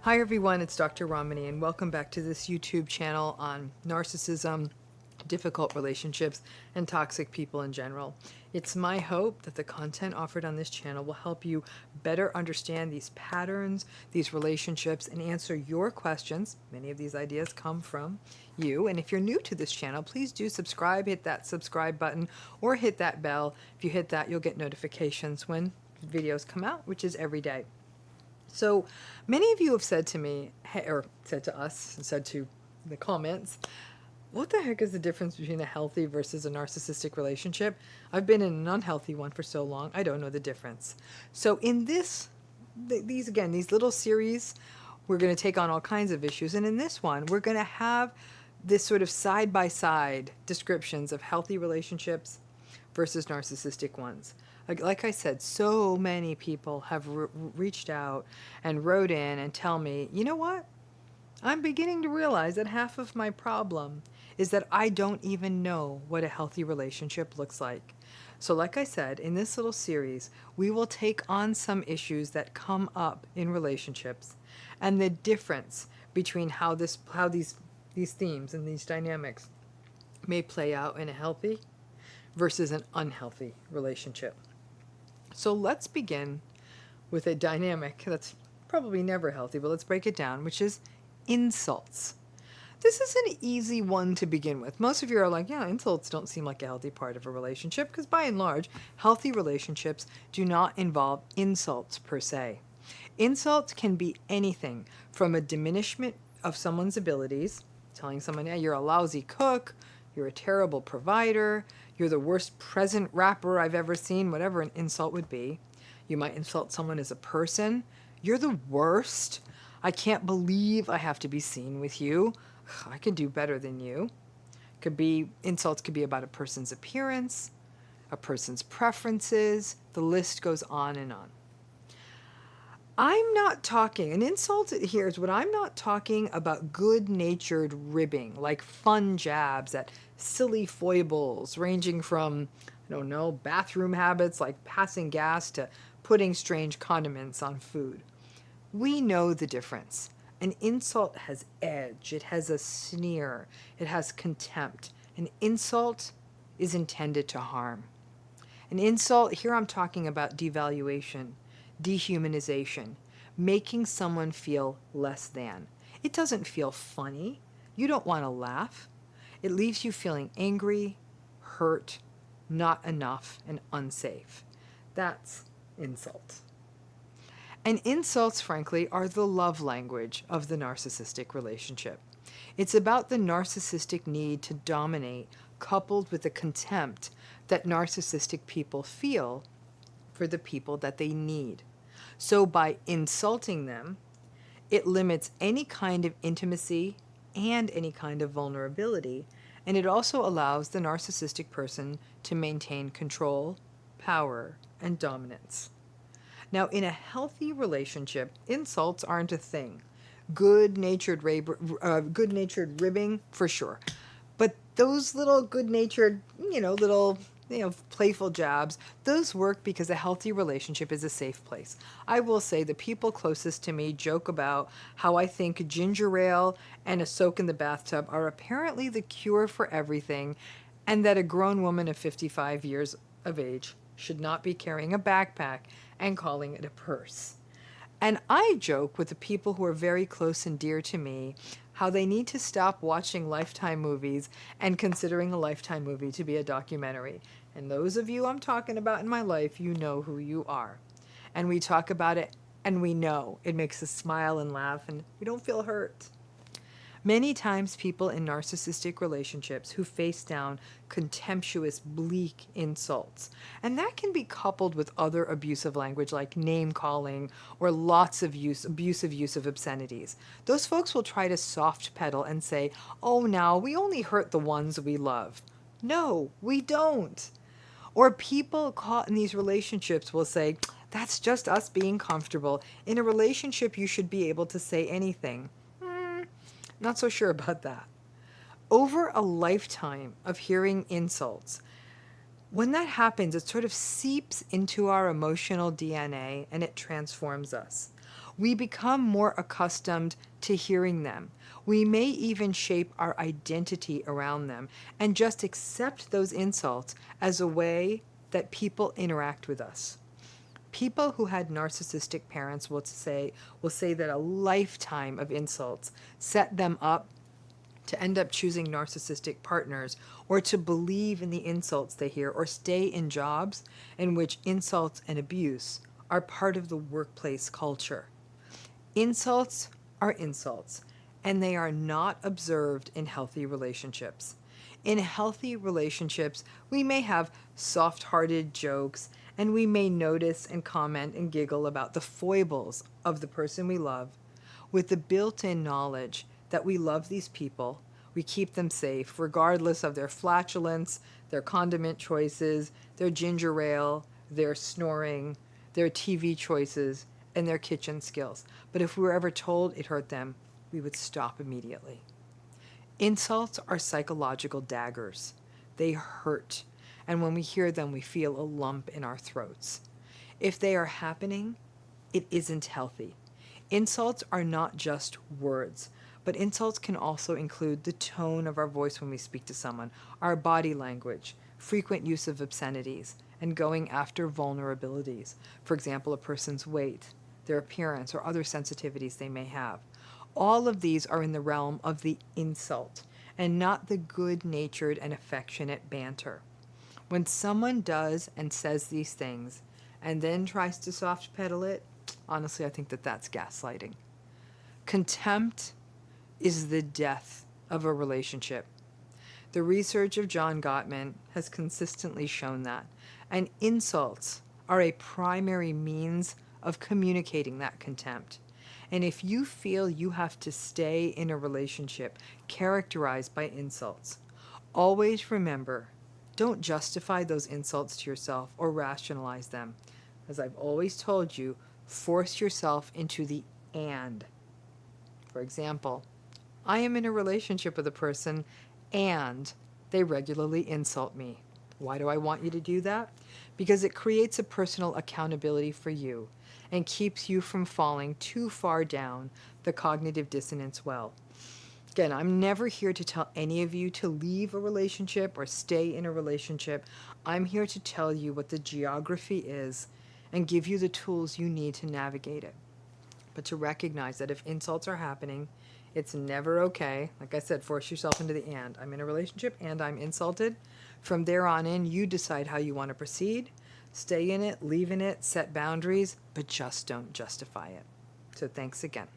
Hi everyone, it's Dr. Ramani and welcome back to this YouTube channel on narcissism, difficult relationships, and toxic people in general. It's my hope that the content offered on this channel will help you better understand these patterns, these relationships, and answer your questions. Many of these ideas come from you. And if you're new to this channel, please do subscribe, hit that subscribe button, or hit that bell. If you hit that, you'll get notifications when videos come out, which is every day. So many of you have said to me, or said to us, and said to the comments, what the heck is the difference between a healthy versus a narcissistic relationship? I've been in an unhealthy one for so long, I don't know the difference. So in these little series, we're going to take on all kinds of issues. And in this one, we're going to have this sort of side-by-side descriptions of healthy relationships versus narcissistic ones. Like I said, so many people have reached out and wrote in and tell me, you know what? I'm beginning to realize that half of my problem is that I don't even know what a healthy relationship looks like. So like I said, in this little series, we will take on some issues that come up in relationships and the difference between how these themes and these dynamics may play out in a healthy versus an unhealthy relationship. So let's begin with a dynamic that's probably never healthy, but let's break it down, which is insults. This is an easy one to begin with. Most of you are like, yeah, insults don't seem like a healthy part of a relationship, because by and large, healthy relationships do not involve insults per se. Insults can be anything from a diminishment of someone's abilities, telling someone, yeah, you're a lousy cook, you're a terrible provider, you're the worst present wrapper I've ever seen, whatever an insult would be. You might insult someone as a person. You're the worst. I can't believe I have to be seen with you. I can do better than you. Insults could be about a person's appearance, a person's preferences. The list goes on and on. An insult here is what I'm not talking about good-natured ribbing, like fun jabs at silly foibles ranging from, I don't know, bathroom habits like passing gas to putting strange condiments on food. We know the difference. An insult has edge, it has a sneer, it has contempt. An insult is intended to harm. An insult, here I'm talking about devaluation, dehumanization, making someone feel less than. It doesn't feel funny. You don't want to laugh. It leaves you feeling angry, hurt, not enough, and unsafe. That's insult. And insults, frankly, are the love language of the narcissistic relationship. It's about the narcissistic need to dominate, coupled with the contempt that narcissistic people feel for the people that they need. So by insulting them, it limits any kind of intimacy and any kind of vulnerability, and it also allows the narcissistic person to maintain control, power, and dominance. Now, in a healthy relationship, insults aren't a thing. Good-natured ribbing, for sure. But those little good-natured, playful jabs, those work because a healthy relationship is a safe place. I will say the people closest to me joke about how I think ginger ale and a soak in the bathtub are apparently the cure for everything, and that a grown woman of 55 years of age should not be carrying a backpack and calling it a purse. And I joke with the people who are very close and dear to me how they need to stop watching Lifetime movies and considering a Lifetime movie to be a documentary. And those of you I'm talking about in my life, you know who you are. And we talk about it and we know it makes us smile and laugh and we don't feel hurt. Many times people in narcissistic relationships who face down contemptuous, bleak insults. And that can be coupled with other abusive language like name-calling or lots of abusive use of obscenities. Those folks will try to soft pedal and say, oh, now we only hurt the ones we love. No, we don't. Or people caught in these relationships will say, that's just us being comfortable. In a relationship, you should be able to say anything. Not so sure about that. Over a lifetime of hearing insults, when that happens, it sort of seeps into our emotional DNA and it transforms us. We become more accustomed to hearing them. We may even shape our identity around them and just accept those insults as a way that people interact with us. People who had narcissistic parents will say that a lifetime of insults set them up to end up choosing narcissistic partners, or to believe in the insults they hear, or stay in jobs in which insults and abuse are part of the workplace culture. Insults are insults, and they are not observed in healthy relationships. In healthy relationships, we may have soft-hearted jokes, and we may notice and comment and giggle about the foibles of the person we love, with the built-in knowledge that we love these people, we keep them safe, regardless of their flatulence, their condiment choices, their ginger ale, their snoring, their TV choices, and their kitchen skills. But if we were ever told it hurt them, we would stop immediately. Insults are psychological daggers. They hurt, and when we hear them, we feel a lump in our throats. If they are happening, it isn't healthy. Insults are not just words, but insults can also include the tone of our voice when we speak to someone, our body language, frequent use of obscenities, and going after vulnerabilities. For example, a person's weight, their appearance, or other sensitivities they may have. All of these are in the realm of the insult, and not the good-natured and affectionate banter. When someone does and says these things, and then tries to soft pedal it, honestly, I think that that's gaslighting. Contempt is the death of a relationship. The research of John Gottman has consistently shown that, and insults are a primary means of communicating that contempt. And if you feel you have to stay in a relationship characterized by insults, always remember, don't justify those insults to yourself or rationalize them. As I've always told you, force yourself into the and. For example, I am in a relationship with a person and they regularly insult me. Why do I want you to do that? Because it creates a personal accountability for you and keeps you from falling too far down the cognitive dissonance well. Again, I'm never here to tell any of you to leave a relationship or stay in a relationship. I'm here to tell you what the geography is and give you the tools you need to navigate it. But to recognize that if insults are happening, it's never okay. Like I said, force yourself into the and. I'm in a relationship and I'm insulted. From there on in, you decide how you want to proceed. Stay in it, leave in it, set boundaries, but just don't justify it. So thanks again.